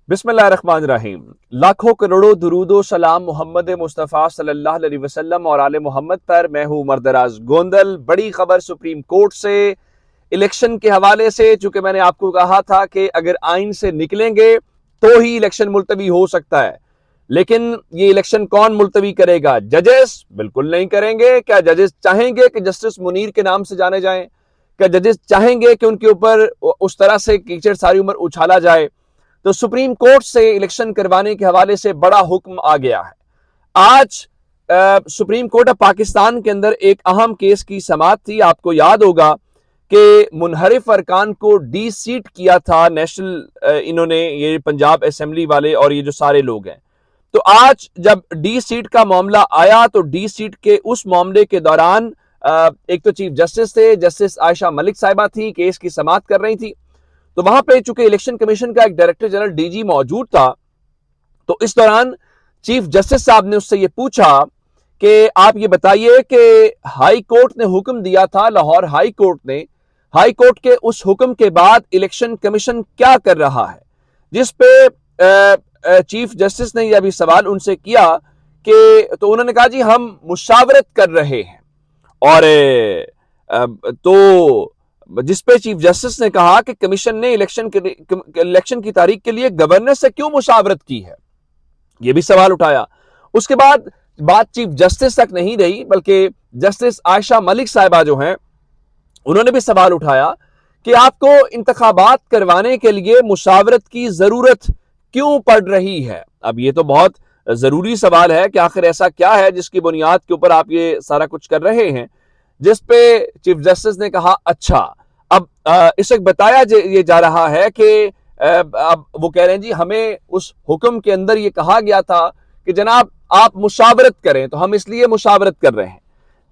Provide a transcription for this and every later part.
बिस्मिल्लाहिर्रहमानिर्रहीम। लाखों करोड़ों दुरूदो सलाम मोहम्मद मुस्तफ़ा सल्लल्लाहु अलैहि वसल्लम और आले मोहम्मद पर। मैं हूं मर्दराज गोंदल। बड़ी खबर सुप्रीम कोर्ट से इलेक्शन के हवाले से, चूंकि मैंने आपको कहा था कि अगर आइन से निकलेंगे तो ही इलेक्शन मुलतवी हो सकता है, लेकिन ये इलेक्शन कौन मुलतवी करेगा? जजेस बिल्कुल नहीं करेंगे। क्या जजेस चाहेंगे कि जस्टिस मुनीर के नाम से जाने जाएं? क्या जजेस चाहेंगे कि उनके ऊपर उस तरह से कीचड़ सारी उम्र उछाला जाए? तो सुप्रीम कोर्ट से इलेक्शन करवाने के हवाले से बड़ा हुक्म आ गया है। आज सुप्रीम कोर्ट ऑफ पाकिस्तान के अंदर एक अहम केस की समाअत थी। आपको याद होगा कि मुनहरिफ अरकान को डी सीट किया था नेशनल, इन्होंने, ये पंजाब असेंबली वाले और ये जो सारे लोग हैं। तो आज जब डी सीट का मामला आया तो डी सीट के उस मामले के दौरान एक तो चीफ जस्टिस थे, जस्टिस आयशा मलिक साहिबा थी, केस की समाअत कर रही थी। तो वहां पे चूंकि इलेक्शन कमीशन का एक डायरेक्टर जनरल डीजी मौजूद था, तो इस दौरान चीफ जस्टिस साहब ने उससे ये पूछा कि आप ये बताइए कि हाई कोर्ट ने हुक्म दिया था, लाहौर हाई कोर्ट ने, हाई कोर्ट के उस हुक्म के बाद इलेक्शन कमीशन क्या कर रहा है? जिस पे चीफ जस्टिस ने यह भी सवाल उनसे किया कि, तो उन्होंने कहा जी हम मुशावरत कर रहे हैं। और तो जिस पे चीफ जस्टिस ने कहा कि कमीशन ने इलेक्शन की तारीख के लिए गवर्नर से क्यों मुशावरत की है, यह भी सवाल उठाया। उसके बाद बात चीफ जस्टिस तक नहीं रही, बल्कि जस्टिस आयशा मलिक साहिबा जो हैं, उन्होंने भी सवाल उठाया कि आपको इंतखाबात करवाने के लिए मुशावरत की जरूरत क्यों पड़ रही है। अब ये तो बहुत जरूरी सवाल है कि आखिर ऐसा क्या है जिसकी बुनियाद के ऊपर आप ये सारा कुछ कर रहे हैं। जिस पे चीफ जस्टिस ने कहा अच्छा, अब इस वक्त बताया ये जा रहा है कि अब वो कह रहे हैं जी हमें उस हुक्म के अंदर ये कहा गया था कि जनाब आप मुशावरत करें, तो हम इसलिए मुशावरत कर रहे हैं।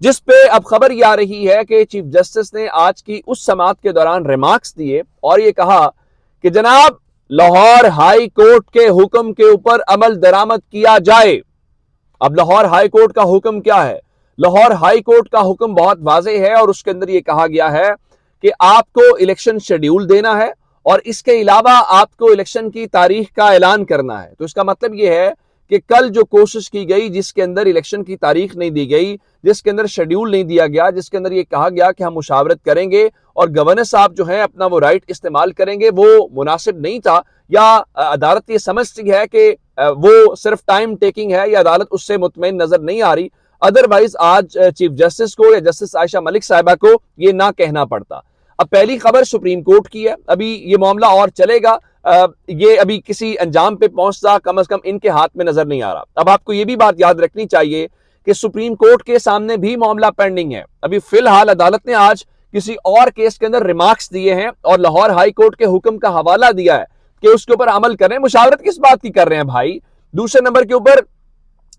जिस पे अब खबर ये आ रही है कि चीफ जस्टिस ने आज की उस समाअत के दौरान रिमार्क्स दिए और ये कहा कि जनाब लाहौर हाई कोर्ट के हुक्म के ऊपर अमल दरामद किया जाए। अब लाहौर हाई कोर्ट का हुक्म क्या है? लाहौर हाई कोर्ट का हुक्म बहुत वाज़ेह है और उसके अंदर यह कहा गया है कि आपको इलेक्शन शेड्यूल देना है और इसके अलावा आपको इलेक्शन की तारीख का ऐलान करना है। तो इसका मतलब यह है कि कल जो कोशिश की गई जिसके अंदर इलेक्शन की तारीख नहीं दी गई, जिसके अंदर शेड्यूल नहीं दिया गया, जिसके अंदर यह कहा गया कि हम मुशावरत करेंगे और गवर्नर साहब जो है अपना वो राइट इस्तेमाल करेंगे, वो मुनासिब नहीं था, या अदालत ये समझती है कि वो सिर्फ टाइम टेकिंग है, या अदालत उससे मुतमईन नजर नहीं आ रही। अदरवाइज आज चीफ जस्टिस को या जस्टिस आयशा मलिक साहिबा को ये ना कहना पड़ता। अब पहली खबर सुप्रीम कोर्ट की है, अभी ये मामला और चलेगा, ये अभी किसी अंजाम पे पहुंचता कम से कम इनके हाथ में नजर नहीं आ रहा। अब आपको ये भी बात याद रखनी चाहिए कि सुप्रीम कोर्ट के सामने भी मामला पेंडिंग है। अभी फिलहाल अदालत ने आज किसी और केस के अंदर रिमार्क्स दिए हैं और लाहौर हाई कोर्ट के हुक्म का हवाला दिया है कि उसके ऊपर अमल करें। मुशावरत किस बात की कर रहे हैं भाई? दूसरे नंबर के ऊपर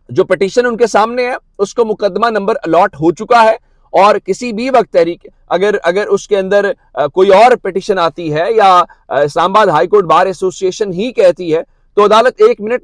जो पिटीशन उनके सामने है उसको मुकदमा नंबर अलॉट हो चुका है और किसी भी वक्त तहरीक अगर उसके अंदर कोई और पिटीशन आती है या Islamabad high court bar association ही कहती है, तो अदालत 1 मिनट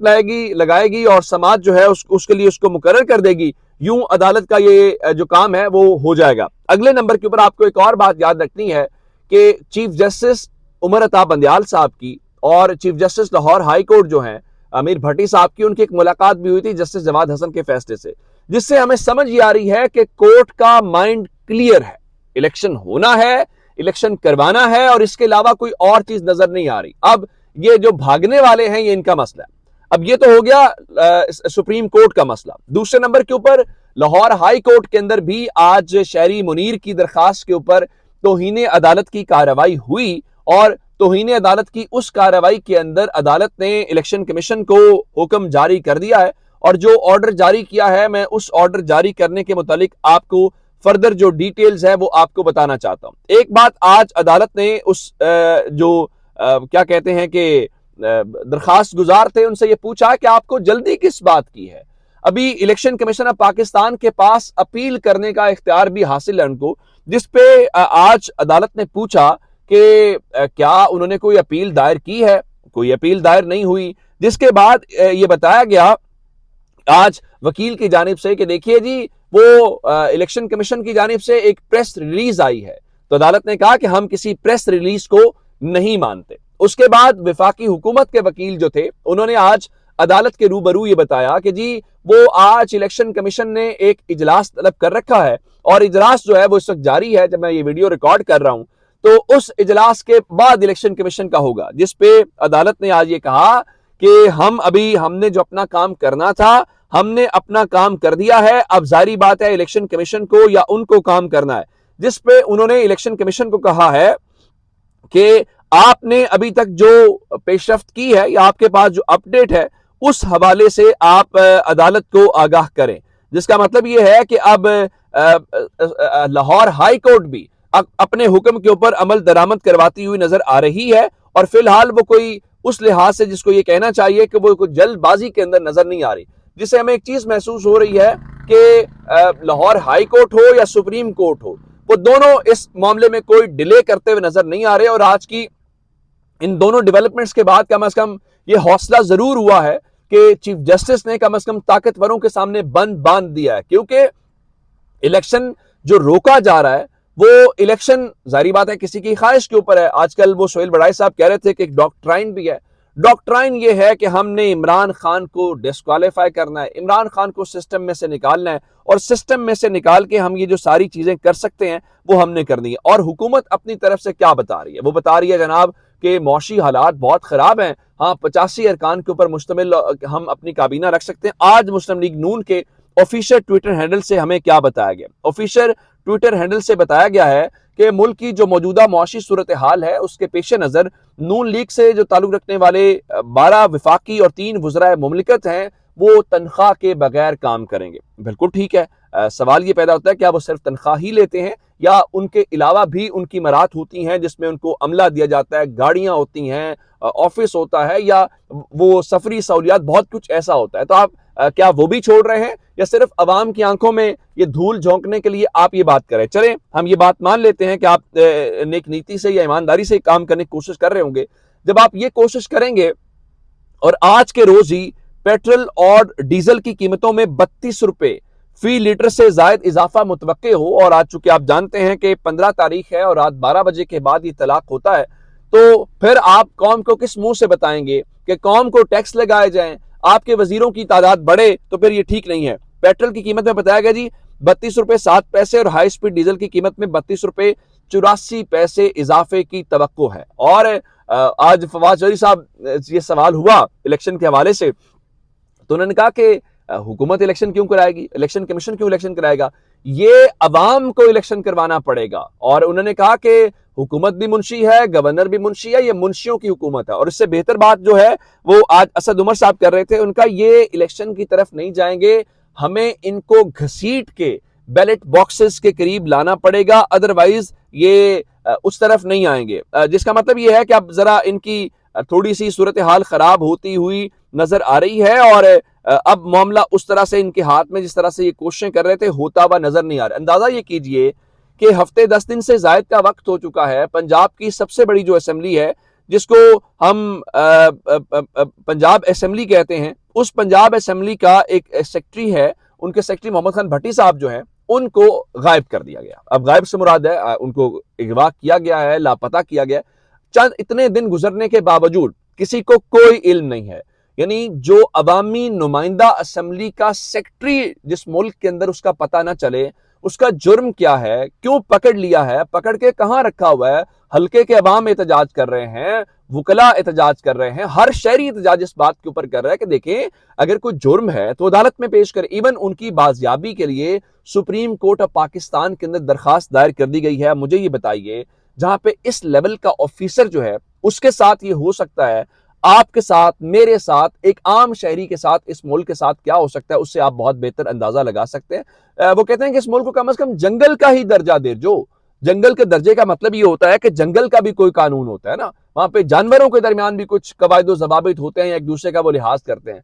लगाएगी और समाज जो है उसके लिए उसको मुकर्रर कर देगी। यूं अदालत का ये जो काम है वो हो जाएगा। अगले नंबर के ऊपर आपको एक और बात याद रखनी है कि चीफ जस्टिस उमर अता बंदयाल साहब की और chief justice Lahore high court जो है अमीर भट्टी साहब की, उनकी एक मुलाकात भी हुई थी जस्टिस जवाद हसन के फैसले से, जिससे हमें समझ ये आ रही है कि कोर्ट का माइंड क्लियर है। इलेक्शन होना है, इलेक्शन करवाना है और इसके अलावा कोई और चीज नजर नहीं आ रही। अब ये जो भागने वाले हैं ये इनका मसला है। अब ये तो हो गया सुप्रीम कोर्ट का मसला। दूसरे नंबर के ऊपर लाहौर हाई कोर्ट के अंदर भी आज शहरी मुनीर की दरखास्त के ऊपर तौहीन अदालत की कार्रवाई हुई और तौहीन अदालत की उस कार्रवाई के अंदर अदालत ने इलेक्शन कमीशन को हुक्म जारी कर दिया है और जो ऑर्डर जारी किया है, मैं उस ऑर्डर जारी करने के मुतालिक आपको फर्दर जो डिटेल्स है वो आपको बताना चाहता हूं। एक बात, आज अदालत ने उस क्या कहते हैं कि दरखास्त गुजार थे, उनसे ये पूछा कि आपको जल्दी किस बात की है। अभी इलेक्शन कमीशन ऑफ पाकिस्तान के पास अपील करने का इख्तियार भी हासिल है उनको, जिसपे आज अदालत ने पूछा कि क्या उन्होंने कोई अपील दायर की है। कोई अपील दायर नहीं हुई, जिसके बाद ये बताया गया आज वकील की जानिब से कि देखिए जी वो इलेक्शन कमीशन की जानिब से एक प्रेस रिलीज आई है। तो अदालत ने कहा कि हम किसी प्रेस रिलीज को नहीं मानते उसके बाद वफाकी हुकूमत के वकील जो थे उन्होंने आज अदालत के रूबरू ये बताया कि जी वो आज इलेक्शन कमीशन ने एक इजलास तलब कर रखा है और इजलास जो है वो इस वक्त जारी है जब मैं ये वीडियो रिकॉर्ड कर रहा हूं। तो उस इजलास के बाद इलेक्शन कमीशन का होगा, जिसपे अदालत ने आज ये कहा कि हमने जो अपना काम करना था हमने अपना काम कर दिया है, अब जारी बात है इलेक्शन कमीशन को या उनको काम करना है। जिसपे उन्होंने इलेक्शन कमीशन को कहा है कि आपने अभी तक जो पेशरफ्त की है या आपके पास जो अपडेट है उस हवाले से आप अदालत को आगाह करें। जिसका मतलब यह है कि अब लाहौर हाई कोर्ट भी अपने हुक्म के ऊपर अमल दरामद करवाती हुई नजर आ रही है और फिलहाल वो कोई उस लिहाज से जिसको ये कहना चाहिए कि वो कोई जल्दबाजी के अंदर नजर नहीं आ रही, जिससे हमें एक चीज महसूस हो रही है कि लाहौर हाई कोर्ट हो या सुप्रीम कोर्ट हो, वो दोनों इस मामले में कोई डिले करते हुए नजर नहीं आ रहे। और आज की इन दोनों डेवलपमेंट्स के बाद कम से कम ये हौसला जरूर हुआ है कि चीफ जस्टिस ने कम से कम ताकतवरों के सामने बंद बांध दिया है, क्योंकि इलेक्शन जो रोका जा रहा है वो इलेक्शन जारी बात है किसी की ख्वाहिश के ऊपर है। आजकल वो सोहेल बड़ाई साहब कह रहे थे कि एक डॉक्ट्राइन भी है। डॉक्ट्राइन ये है कि हमने इमरान खान को डिस्क्वालीफाई करना है, इमरान खान को सिस्टम में से निकालना है और सिस्टम में से निकाल के हम ये जो सारी चीजें कर सकते हैं वो हमने करनी है। और हुकूमत अपनी तरफ से क्या बता रही है? वो बता रही है जनाब कि मौशी हालात बहुत खराब हैं, हाँ 85 अरकान के ऊपर मुश्तमिल हम अपनी काबीना रख सकते हैं। आज मुस्लिम लीग नून के ऑफिशियल ट्विटर हैंडल से हमें क्या बताया गया? ऑफिशियल ट्विटर हैंडल से बताया गया है कि मुल्क की जो मौजूदा मुआशी सूरत हाल है उसके पेश नजर नून लीग से जो ताल्लुक रखने वाले 12 विफाकी और 3 वज़राए मुमलिकत हैं वो तनख्वाह के बगैर काम करेंगे। बिल्कुल ठीक है। सवाल ये पैदा होता है क्या वो सिर्फ तनख्वाह ही लेते हैं या उनके अलावा भी उनकी मराहत होती हैं जिसमें उनको अमला दिया जाता है, गाड़ियां होती हैं, ऑफिस होता है या वो सफरी सहूलियात, बहुत कुछ ऐसा होता है। तो आप क्या वो भी छोड़ रहे हैं या सिर्फ अवाम की आंखों में ये धूल झोंकने के लिए आप ये बात करें? चलें हम ये बात मान लेते हैं कि आप नेक नीति से या ईमानदारी से काम करने की कोशिश कर रहे होंगे। जब आप ये कोशिश करेंगे और आज के रोज ही पेट्रोल और डीजल की कीमतों में 32 रुपए फी लीटर से जायद इजाफा मुतवक्के हो, और आज चूंकि आप जानते हैं कि 15 तारीख है और रात 12 बजे के बाद ये तलाक होता है, तो फिर आप कौम को किस मुंह से बताएंगे कि कौम को टैक्स लगाए जाएं, आपके वजीरों की तादाद बढ़े? तो फिर ये ठीक नहीं है। पेट्रोल की कीमत में बताया गया जी 32 रुपए 7 पैसे और हाई स्पीड डीजल की कीमत में 32 रुपए 84 पैसे इजाफे की तवक्को है। और आज फवाद चौधरी साहब ये सवाल हुआ इलेक्शन के हवाले से, तो उन्होंने कहा कि हुकूमत इलेक्शन क्यों कराएगी, इलेक्शन कमीशन क्यों इलेक्शन कराएगा, ये अवाम को इलेक्शन करवाना पड़ेगा। और उन्होंने कहा कि हुकूमत भी मुंशी है, गवर्नर भी मुंशी है, ये मुंशियों की हुकूमत है। और इससे बेहतर बात जो है वो आज असद उमर साहब कर रहे थे, उनका ये इलेक्शन की तरफ नहीं जाएंगे, हमें इनको घसीट के बैलेट बॉक्सेस के करीब लाना पड़ेगा, अदरवाइज ये उस तरफ नहीं आएंगे। जिसका मतलब ये है कि अब जरा इनकी थोड़ी सी सूरत हाल खराब होती हुई नजर आ रही है और अब मामला उस तरह से इनके हाथ में जिस तरह से ये कोशिशें कर रहे थे होता हुआ नजर नहीं आ रहा। अंदाजा ये कीजिए कि हफ्ते 10 दिन से जायद का वक्त हो चुका है, पंजाब की सबसे बड़ी जो असेंबली है जिसको हम पंजाब असेंबली कहते हैं, उस पंजाब असेंबली का एक सेक्रेटरी है, उनके सेक्रेटरी मोहम्मद खान भट्टी साहब जो है उनको गायब कर दिया गया। अब गायब से मुराद है उनको अगवा किया गया है, लापता किया गया। चंद इतने दिन गुजरने के बावजूद किसी को कोई इल्म नहीं है। यानी जो अवामी नुमाइंदा असेंबली का सेक्रेटरी जिस मुल्क के अंदर उसका पता ना चले, उसका जुर्म क्या है, क्यों पकड़ लिया है, पकड़ के कहां रखा हुआ है, हल्के के अवाम एहतजाज कर रहे हैं, वकला एहतजाज कर रहे हैं, हर शहरी एहतजाज इस बात के ऊपर कर रहा है कि देखें अगर कोई जुर्म है तो अदालत में पेश करें। इवन उनकी बाजियाबी के लिए सुप्रीम कोर्ट ऑफ पाकिस्तान के अंदर दरखास्त दायर कर दी गई है। मुझे ये बताइए जहां पे इस लेवल का ऑफिसर जो है उसके साथ ये हो सकता है, आपके साथ, मेरे साथ, एक आम शहरी के साथ, इस मुल्क के साथ क्या हो सकता है उससे आप बहुत बेहतर अंदाजा लगा सकते हैं। वो कहते हैं कि इस मुल्क को कम से कम जंगल का ही दर्जा दे। जो जंगल के दर्जे का मतलब ये होता है कि जंगल का भी कोई कानून होता है ना, वहां पे जानवरों के दरमियान भी कुछ कवायद जवाबित होते हैं, एक दूसरे का वो लिहाज करते हैं।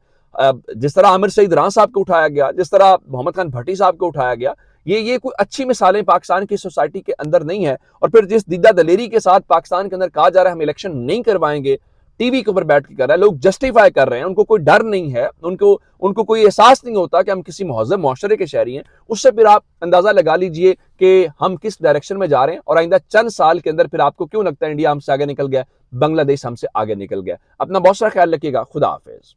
जिस तरह आमिर सईद रां साहब को उठाया गया, जिस तरह मोहम्मद खान भट्टी साहब को उठाया गया, ये कोई अच्छी मिसालें पाकिस्तान की सोसाइटी के अंदर नहीं है। और फिर जिस दीदा दलेरी के साथ पाकिस्तान के अंदर कहा जा रहा है हम इलेक्शन नहीं करवाएंगे, टीवी के ऊपर बैठ के कर रहा है, लोग जस्टिफाई कर रहे हैं, उनको कोई डर नहीं है, उनको उनको कोई एहसास नहीं होता कि हम किसी महज़ब मुआशरे के शहरी हैं, उससे फिर आप अंदाजा लगा लीजिए कि हम किस डायरेक्शन में जा रहे हैं। और आइंदा चंद साल के अंदर फिर आपको क्यों लगता है इंडिया हमसे आगे निकल गया, बांग्लादेश हमसे आगे निकल गया। अपना बहुत सारा ख्याल रखिएगा। खुदा हाफिज।